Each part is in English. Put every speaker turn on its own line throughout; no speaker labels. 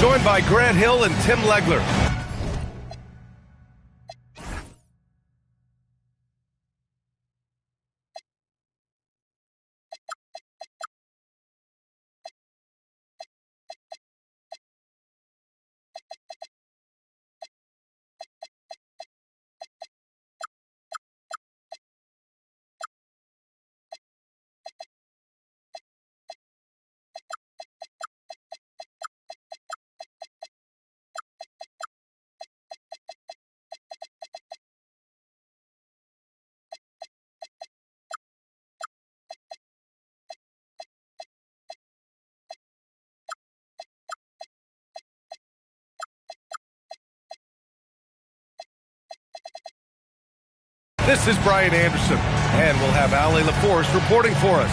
joined by Grant Hill and Tim Legler. This is Brian Anderson, and we'll have Ali LaForce reporting for us.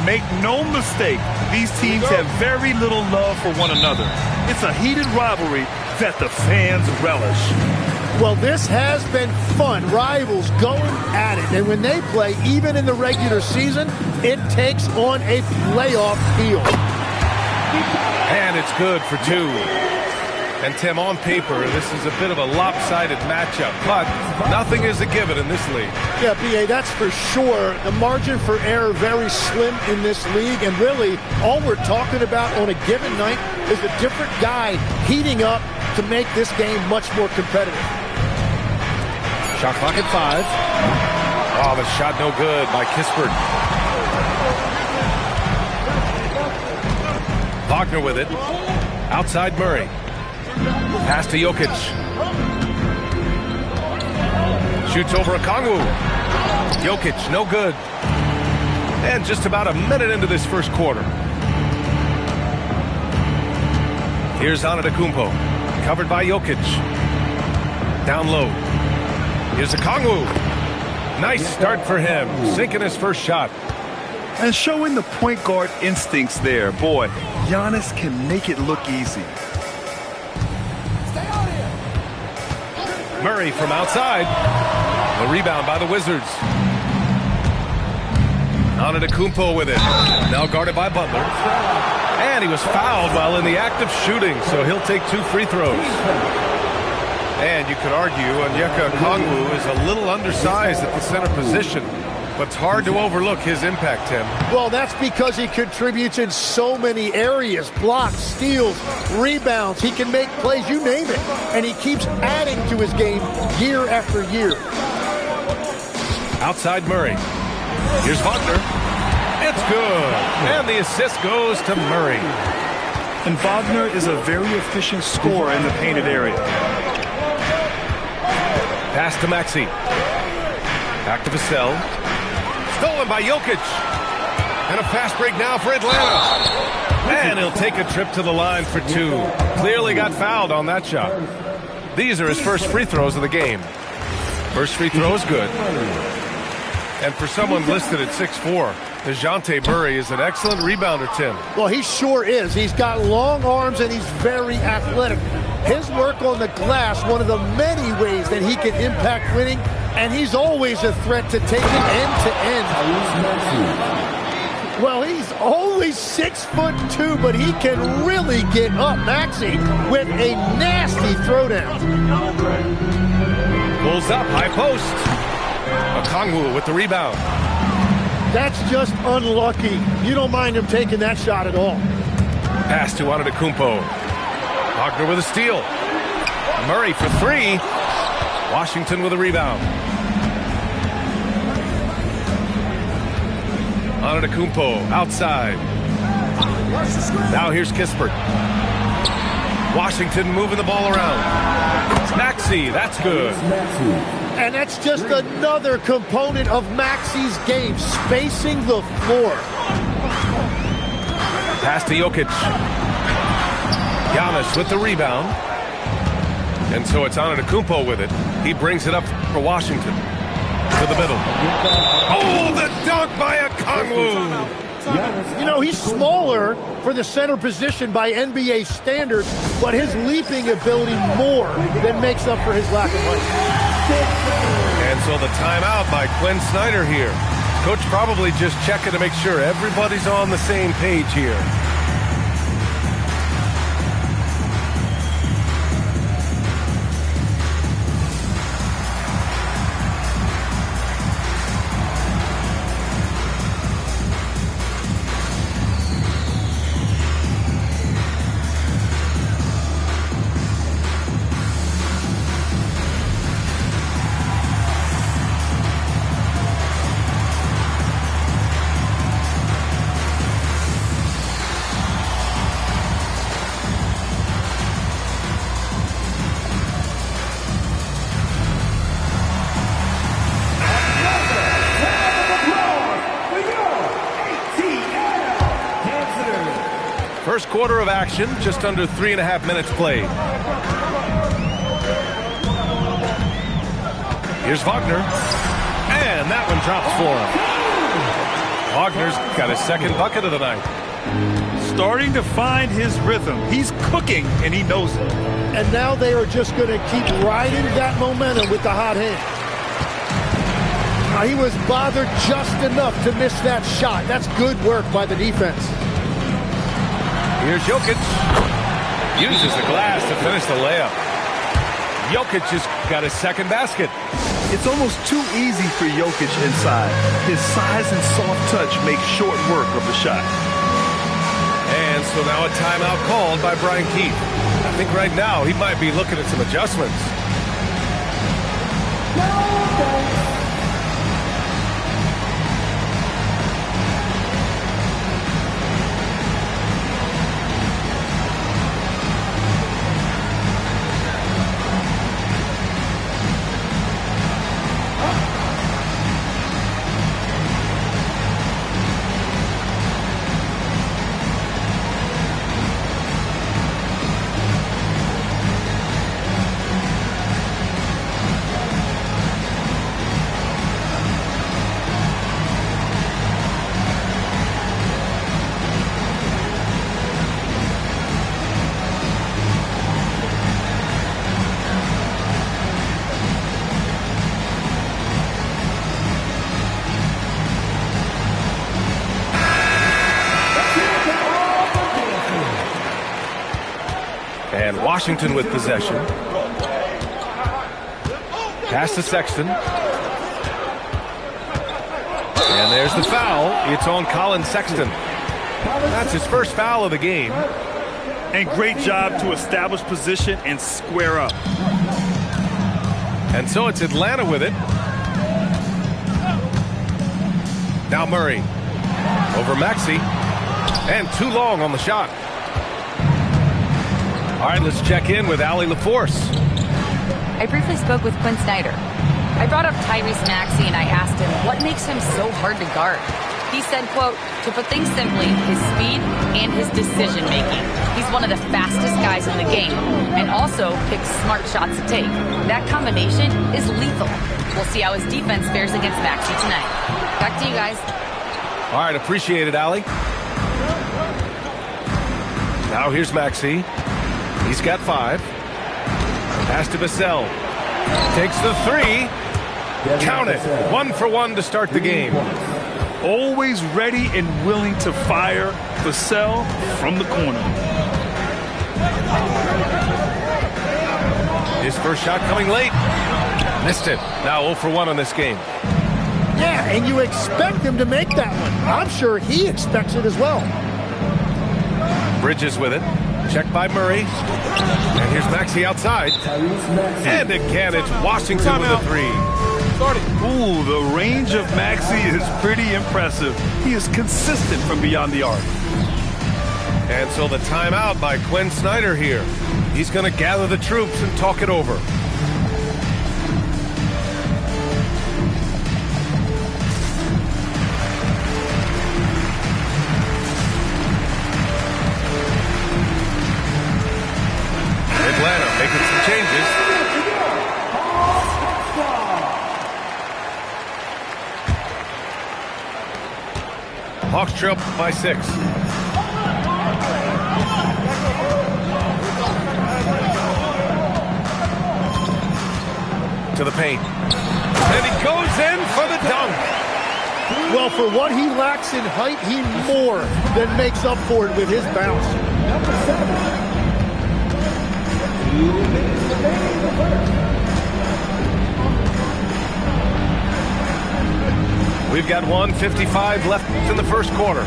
Make no mistake, these teams have very little love for one another. It's a heated rivalry that the fans relish.
Well, this has been fun. Rivals going at it. And when they play, even in the regular season, it takes on a playoff feel.
And it's good for two. And Tim, on paper, this is a bit of a lopsided matchup, but nothing is a given in this league.
Yeah, B.A., that's for sure. The margin for error very slim in this league, and really all we're talking about on a given night is a different guy heating up to make this game much more competitive.
Shot clock at 5. Oh, the shot no good by Kispert. Wagner with it. Outside Murray. Pass to Jokic. Shoots over Okongwu. Jokic, no good. And just about a minute into this first quarter. Here's Antetokounmpo. Covered by Jokic. Down low. Here's Okongwu. Nice start for him. Sinking his first shot.
And showing the point guard instincts there. Boy, Giannis can make it look easy.
Murray from outside. The rebound by the Wizards. Antetokounmpo with it. Now guarded by Butler. And he was fouled while in the act of shooting, so he'll take 2 free throws. And you could argue Onyeka Okongwu is a little undersized at the center position, but it's hard to overlook his impact, Tim.
Well, that's because he contributes in so many areas. Blocks, steals, rebounds. He can make plays, you name it. And he keeps adding to his game year after year.
Outside Murray. Here's Wagner. It's good. And the assist goes to Murray.
And Wagner is a very efficient scorer in the painted area.
Pass to Maxey. Back to Vassell. Stolen by Jokic. And a fast break now for Atlanta. And he'll take a trip to the line for 2. Clearly got fouled on that shot. These are his first free throws of the game. First free throw is good. And for someone listed at 6'4", DeJounte Murray is an excellent rebounder, Tim.
Well, he sure is. He's got long arms and he's very athletic. His work on the glass, one of the many ways that he can impact winning, and he's always a threat to take it end to end. Well, he's only 6'2", but he can really get up. Maxey with a nasty throwdown.
Pulls up, high post. Okongwu with the rebound.
That's just unlucky. You don't mind him taking that shot at all.
Pass to Antetokounmpo. Wagner with a steal. Murray for 3. Washington with a rebound. Antetokounmpo outside. Now here's Kispert. Washington moving the ball around. Maxey, that's good.
And that's just another component of Maxey's game, spacing the floor.
Pass to Jokic. Giannis with the rebound. And so it's Antetokounmpo with it. He brings it up for Washington. To the middle. Oh, the dunk by Okongwu.
You know, he's smaller for the center position by NBA standards, but his leaping ability more than makes up for his lack of height.
And so the timeout by Quinn Snyder here. Coach probably just checking to make sure everybody's on the same page here. First quarter of action, just under 3.5 minutes played. Here's Wagner. And that one drops for him. Wagner's got his second bucket of the night.
Starting to find his rhythm. He's cooking, and he knows it.
And now they are just going to keep riding that momentum with the hot hand. He was bothered just enough to miss that shot. That's good work by the defense.
Here's Jokic. Uses the glass to finish the layup. Jokic has got his second basket.
It's almost too easy for Jokic inside. His size and soft touch make short work of the shot.
And so now a timeout called by Brian Keith. I think right now he might be looking at some adjustments. And Washington with possession. Pass to Sexton. And there's the foul. It's on Colin Sexton. That's his first foul of the game.
And great job to establish position and square up.
And so it's Atlanta with it. Now Murray. Over Maxey. And too long on the shot. All right, let's check in with Allie LaForce.
I briefly spoke with Quinn Snyder. I brought up Tyrese Maxey and I asked him what makes him so hard to guard. He said, quote, to put things simply, his speed and his decision making. He's one of the fastest guys in the game and also picks smart shots to take. That combination is lethal. We'll see how his defense fares against Maxey tonight. Back to you guys.
All right, appreciate it, Allie. Now here's Maxey. He's got 5. Pass to Vassell. Takes the 3. Count it. 1 for 1 to start the game.
Always ready and willing to fire. Vassell from the corner.
His first shot coming late. Missed it. Now 0 for 1 on this game.
Yeah, and you expect him to make that one. I'm sure he expects it as well.
Bridges with it. Checked by Murray. And here's Maxey outside. And again, it's Washington with a 3.
Ooh, the range of Maxey is pretty impressive. He is consistent from beyond the arc.
And so the timeout by Quinn Snyder here. He's going to gather the troops and talk it over. Atlanta making some changes. Hawks trail by 6. To the paint. And he goes in for the dunk.
Well, for what he lacks in height, he more than makes up for it with his bounce.
We've got 1:55 left in the first quarter.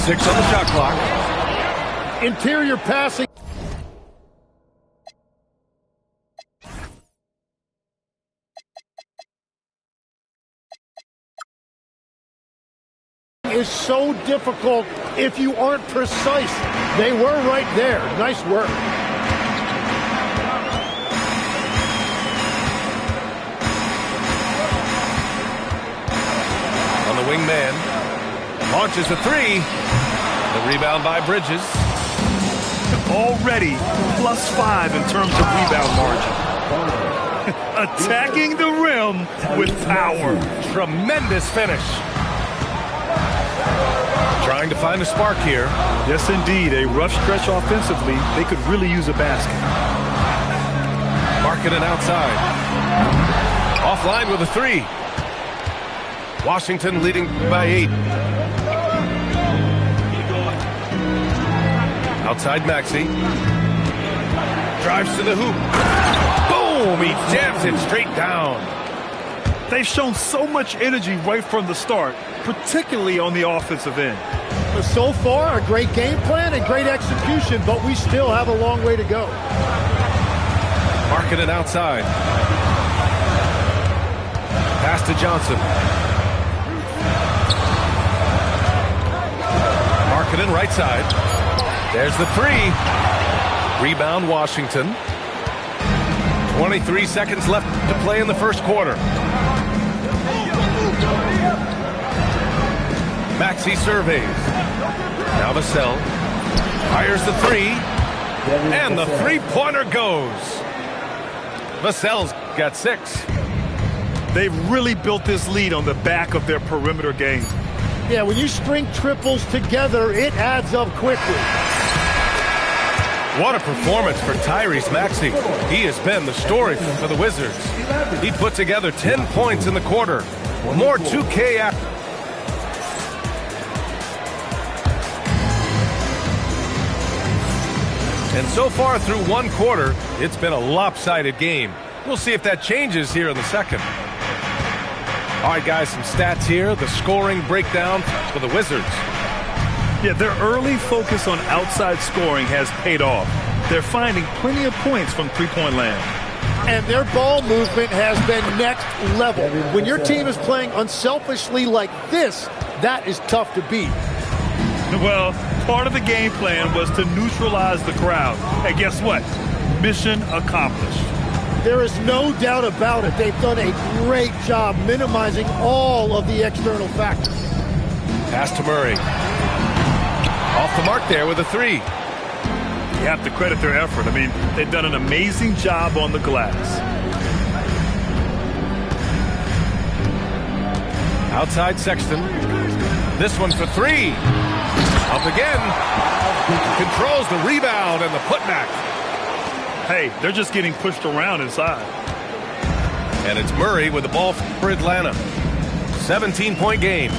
6 on the shot clock.
Interior passing is so difficult if you aren't precise. They were right there. Nice work.
On the wingman. Launches a 3. The rebound by Bridges.
already +5 in terms of rebound margin. Attacking the rim with power.
Tremendous finish. Trying to find a spark here.
Yes, indeed. A rough stretch offensively. They could really use a basket.
Marking it outside. Offline with a 3. Washington leading by 8. Outside Maxey. Drives to the hoop. Boom! He jams it straight down.
They've shown so much energy right from the start, particularly on the offensive end.
But so far, a great game plan and great execution, but we still have a long way to go.
Marking it outside. Pass to Johnson. Marking it right side. There's the 3. Rebound Washington. 23 seconds left to play in the first quarter. Maxey surveys. Now Vassell fires the 3. And the three-pointer goes. Vassell's got 6.
They've really built this lead on the back of their perimeter game.
Yeah, when you string triples together, it adds up quickly.
What a performance for Tyrese Maxey. He has been the story for the Wizards. He put together 10 points in the quarter. More 2K after. And so far through one quarter, it's been a lopsided game. We'll see if that changes here in the second. All right, guys, some stats here. The scoring breakdown for the Wizards.
Yeah, their early focus on outside scoring has paid off. They're finding plenty of points from three-point land.
And their ball movement has been next level. When your team is playing unselfishly like this, that is tough to beat.
Well, part of the game plan was to neutralize the crowd. And guess what? Mission accomplished.
There is no doubt about it. They've done a great job minimizing all of the external factors.
Pass to Murray. Off the mark there with a 3.
You have to credit their effort. I mean, they've done an amazing job on the glass.
Outside Sexton. This one for 3. Up again. Controls the rebound and the putback.
Hey, they're just getting pushed around inside.
And it's Murray with the ball for Atlanta. 17-point game.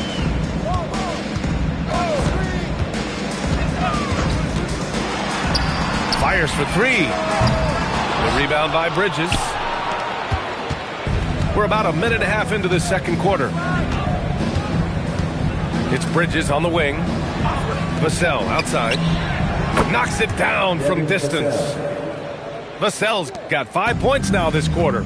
Fires for 3. The rebound by Bridges. We're about a minute and a half into the second quarter. It's Bridges on the wing. Vassell outside. Knocks it down from distance. Vassell's got 5 points now this quarter.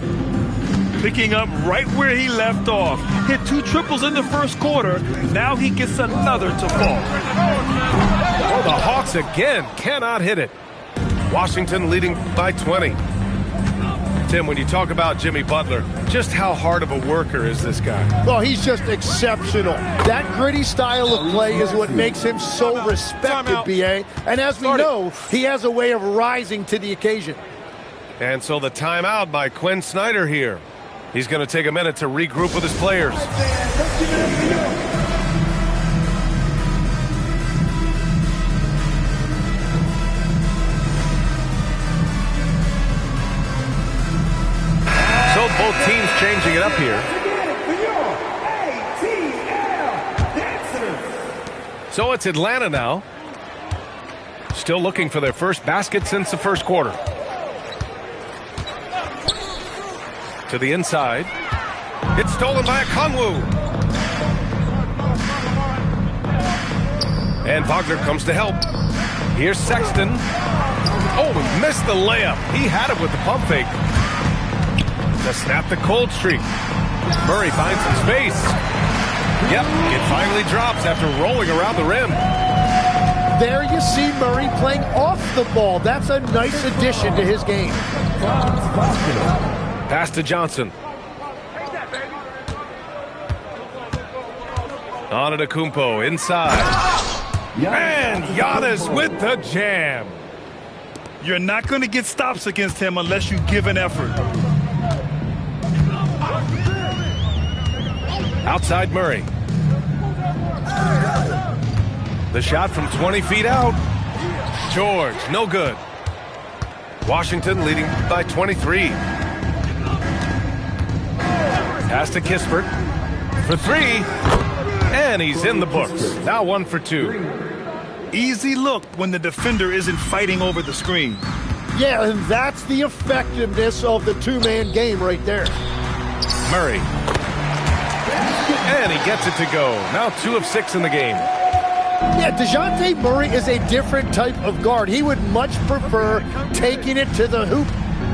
Picking up right where he left off. Hit 2 triples in the first quarter. Now he gets another to fall.
Oh, the Hawks again cannot hit it. Washington leading by 20. Tim, when you talk about Jimmy Butler, just how hard of a worker is this guy?
Well, he's just exceptional. That gritty style of play is what makes him so respected, B.A. And as we know, he has a way of rising to the occasion.
And so the timeout by Quinn Snyder here. He's going to take a minute to regroup with his players. So both teams changing it up here. So it's Atlanta now. Still looking for their first basket since the first quarter. To the inside. It's stolen by Okongwu. And Wagner comes to help. Here's Sexton. Oh, missed the layup. He had it with the pump fake. To snap the cold streak. Murray finds some space. Yep, it finally drops after rolling around the rim.
There you see Murray playing off the ball. That's a nice addition to his game.
Pass to Johnson. Antetokounmpo inside. And Giannis with the jam.
You're not going to get stops against him unless you give an effort.
Outside Murray. The shot from 20 feet out. George, no good. Washington leading by 23. Pass to Kispert for 3. And he's in the books. Now 1 for 2.
Easy look when the defender isn't fighting over the screen.
Yeah, and that's the effectiveness of the two-man game right there.
Murray. And he gets it to go. Now 2 of 6 in the game.
Yeah, DeJounte Murray is a different type of guard. He would much prefer taking it to the hoop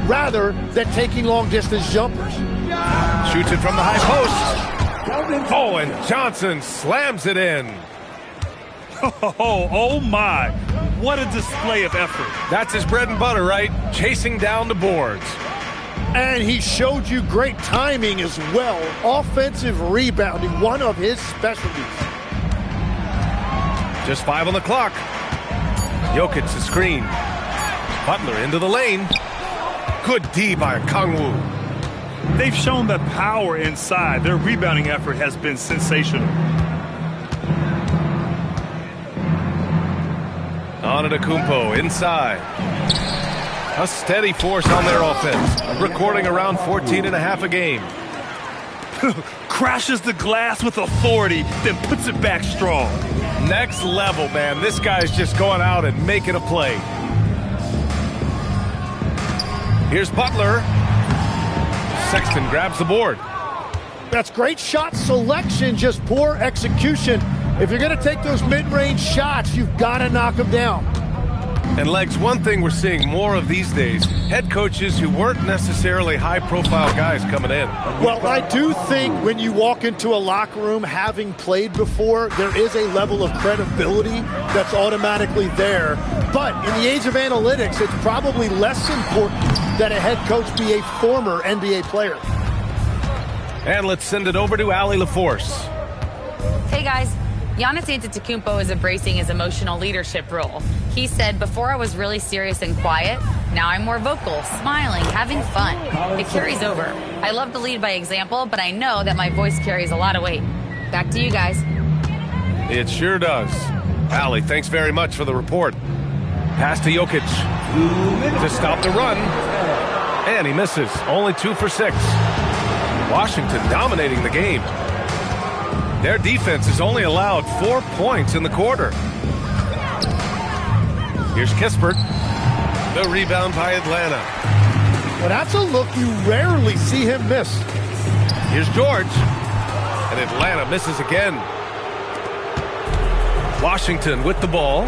rather than taking long-distance jumpers.
Shoots it from the high post. Oh, and Johnson slams it in.
Oh my. What a display of effort.
That's his bread and butter, right? Chasing down the boards.
And he showed you great timing as well. Offensive rebounding, one of his specialties.
Just 5 on the clock. Jokic the screen. Butler into the lane. Good D by Kongwu.
They've shown the power inside. Their rebounding effort has been sensational.
Antetokounmpo inside. A steady force on their offense. Recording around 14.5 a game.
Crashes the glass with authority, then puts it back strong.
Next level, man. This guy's just going out and making a play. Here's Butler. Sexton grabs the board.
That's great shot selection, just poor execution. If you're going to take those mid-range shots, you've got to knock them down.
And Legs, one thing we're seeing more of these days, head coaches who weren't necessarily high-profile guys coming in.
Well, I do think when you walk into a locker room having played before, there is a level of credibility that's automatically there. But in the age of analytics, it's probably less important that a head coach be a former NBA player.
And let's send it over to Allie LaForce.
Hey, guys. Giannis Antetokounmpo is embracing his emotional leadership role. He said, before I was really serious and quiet, now I'm more vocal, smiling, having fun. It carries over. I love to lead by example, but I know that my voice carries a lot of weight. Back to you guys.
It sure does. Allie, thanks very much for the report. Pass to Jokic to stop the run. And he misses. Only 2 for 6. Washington dominating the game. Their defense has only allowed 4 points in the quarter. Here's Kispert. The rebound by Atlanta.
Well, that's a look you rarely see him miss.
Here's George. And Atlanta misses again. Washington with the ball.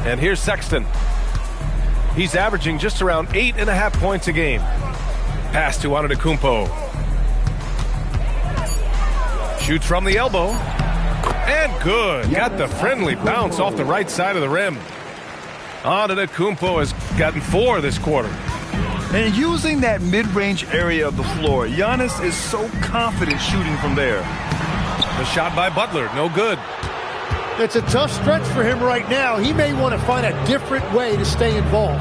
And here's Sexton. He's averaging just around 8.5 points a game. Pass to Antetokounmpo. Shoots from the elbow. And good. Got the friendly bounce off the right side of the rim. Antetokounmpo has gotten 4 this quarter.
And using that mid-range area of the floor, Giannis is so confident shooting from there.
The shot by Butler, no good.
It's a tough stretch for him right now. He may want to find a different way to stay involved.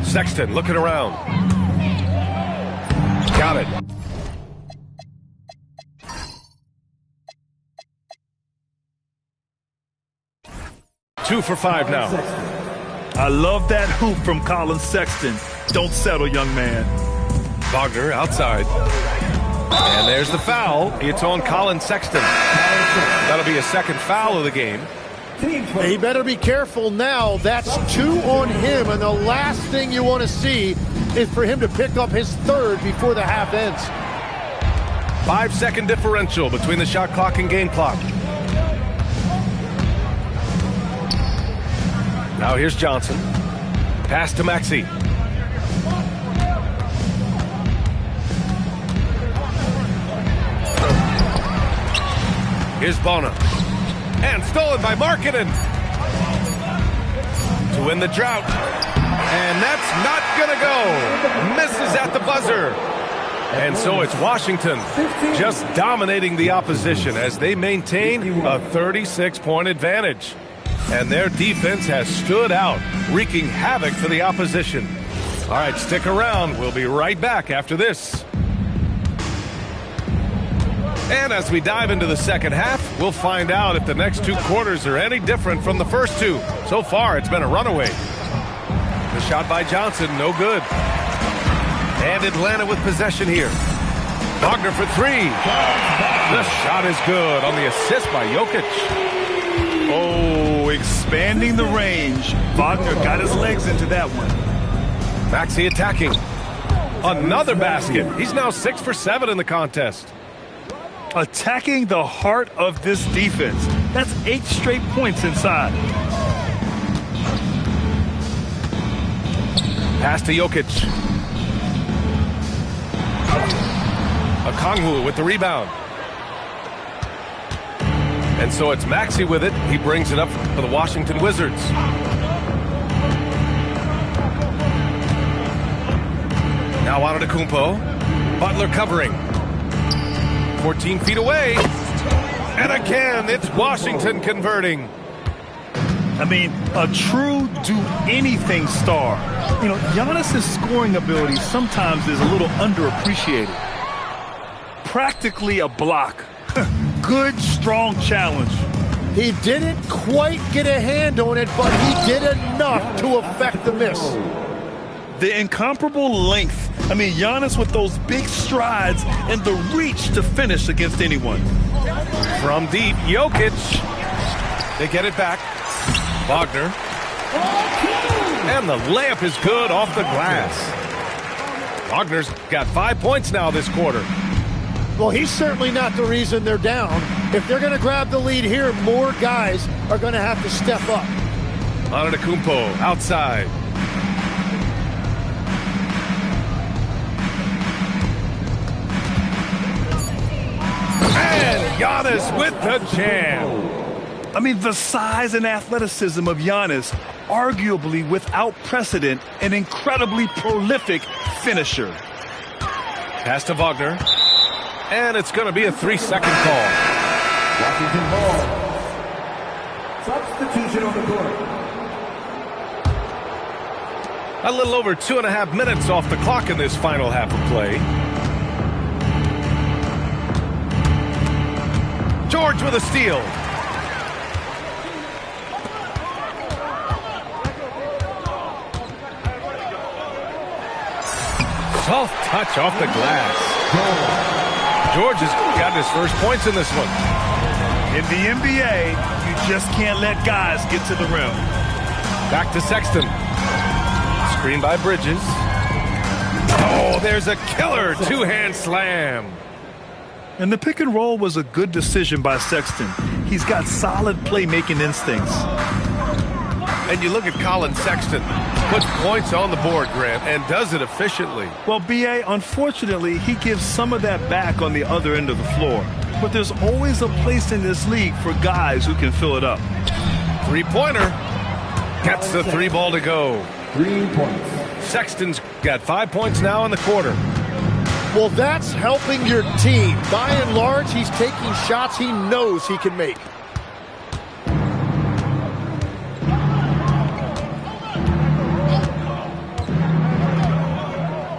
Sexton looking around. Got it. Two for 5 now.
I love that hoop from Colin Sexton. Don't settle, young man.
Wagner outside. And there's the foul. It's on Colin Sexton. That'll be a second foul of the game.
He better be careful now. That's 2 on him, and the last thing you want to see is for him to pick up his 3rd before the half ends.
5-second differential between the shot clock and game clock. Now here's Johnson. Pass to Maxey. Here's Bona. And stolen by Markkanen to win the drought. And that's not going to go. Misses at the buzzer. And so it's Washington just dominating the opposition as they maintain a 36-point advantage. And their defense has stood out, wreaking havoc for the opposition. All right, stick around. We'll be right back after this. And as we dive into the second half, we'll find out if the next two quarters are any different from the first two. So far, it's been a runaway. The shot by Johnson, no good. And Atlanta with possession here. Wagner for three. The shot is good on the assist by Jokic.
Oh, expanding the range. Wagner got his legs into that one.
Maxey attacking. Another basket. He's now 6 for 7 in the contest.
Attacking the heart of this defense. That's 8 straight points inside.
Pass to Jokic. Okongwu with the rebound. And so it's Maxey with it. He brings it up for the Washington Wizards. Now Antetokounmpo. Butler covering. 14 feet away. And again, it's Washington converting.
I mean, a true do-anything star. You know, Giannis's scoring ability sometimes is a little underappreciated. Practically a block. Good, strong challenge.
He didn't quite get a hand on it, but he did enough to affect the miss.
The incomparable length. I mean, Giannis with those big strides and the reach to finish against anyone.
From deep, Jokic. They get it back. Wagner. And the layup is good off the glass. Wagner's got 5 points now this quarter.
Well, he's certainly not the reason they're down. If they're going to grab the lead here, more guys are going to have to step up.
Antetokounmpo outside. And Giannis with the jam.
I mean, the size and athleticism of Giannis, arguably without precedent, an incredibly prolific finisher.
Pass to Wagner. And it's going to be a 3-second call.
Washington ball. Substitution on the court.
A little over 2.5 minutes off the clock in this final half of play. George with a steal. Soft touch off the glass. George has got his first points in this one.
In the NBA, you just can't let guys get to the rim.
Back to Sexton. Screen by Bridges. Oh, there's a killer two-hand slam.
And the pick and roll was a good decision by Sexton. He's got solid playmaking instincts.
And you look at Colin Sexton. Puts points on the board, Grant, and does it efficiently.
Well, B.A., unfortunately, he gives some of that back on the other end of the floor. But there's always a place in this league for guys who can fill it up.
Three-pointer. Gets the 3 ball to go.
3 points.
Sexton's got 5 points now in the quarter.
Well, that's helping your team. By and large, he's taking shots he knows he can make.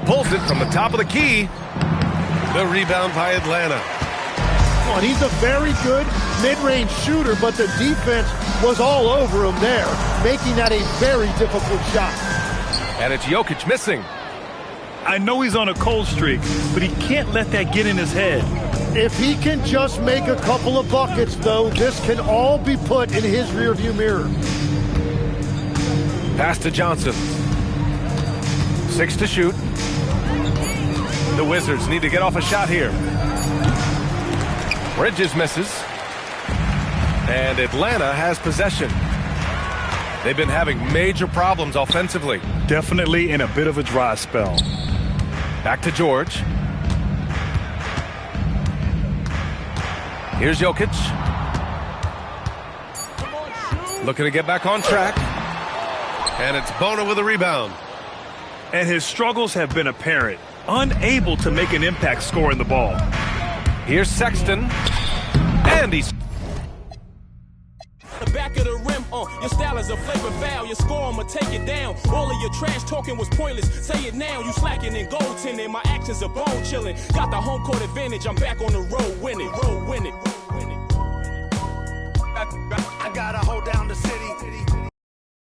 Pulls it from the top of the key. The rebound by Atlanta.
And he's a very good mid-range shooter, but the defense was all over him there, making that a very difficult shot.
And it's Jokic missing.
I know he's on a cold streak, but he can't let that get in his head.
If he can just make a couple of buckets, though, this can all be put in his rearview mirror.
Pass to Johnson. 6 to shoot. The Wizards need to get off a shot here. Bridges misses. And Atlanta has possession. They've been having major problems offensively.
Definitely in a bit of a dry spell.
Back to George. Here's Jokic. Looking to get back on track. And it's Bona with a rebound.
And his struggles have been apparent. unable to make an impact scoring the ball.
Here's Sexton. And he's...
The back of the rim, your style is a flavor foul. Your score, I'ma take it down. All of your trash talking was pointless. Say it now, you slacking in goaltending. My actions are bone chilling. Got the home court advantage. I'm back on the road winning. I gotta hold down the city.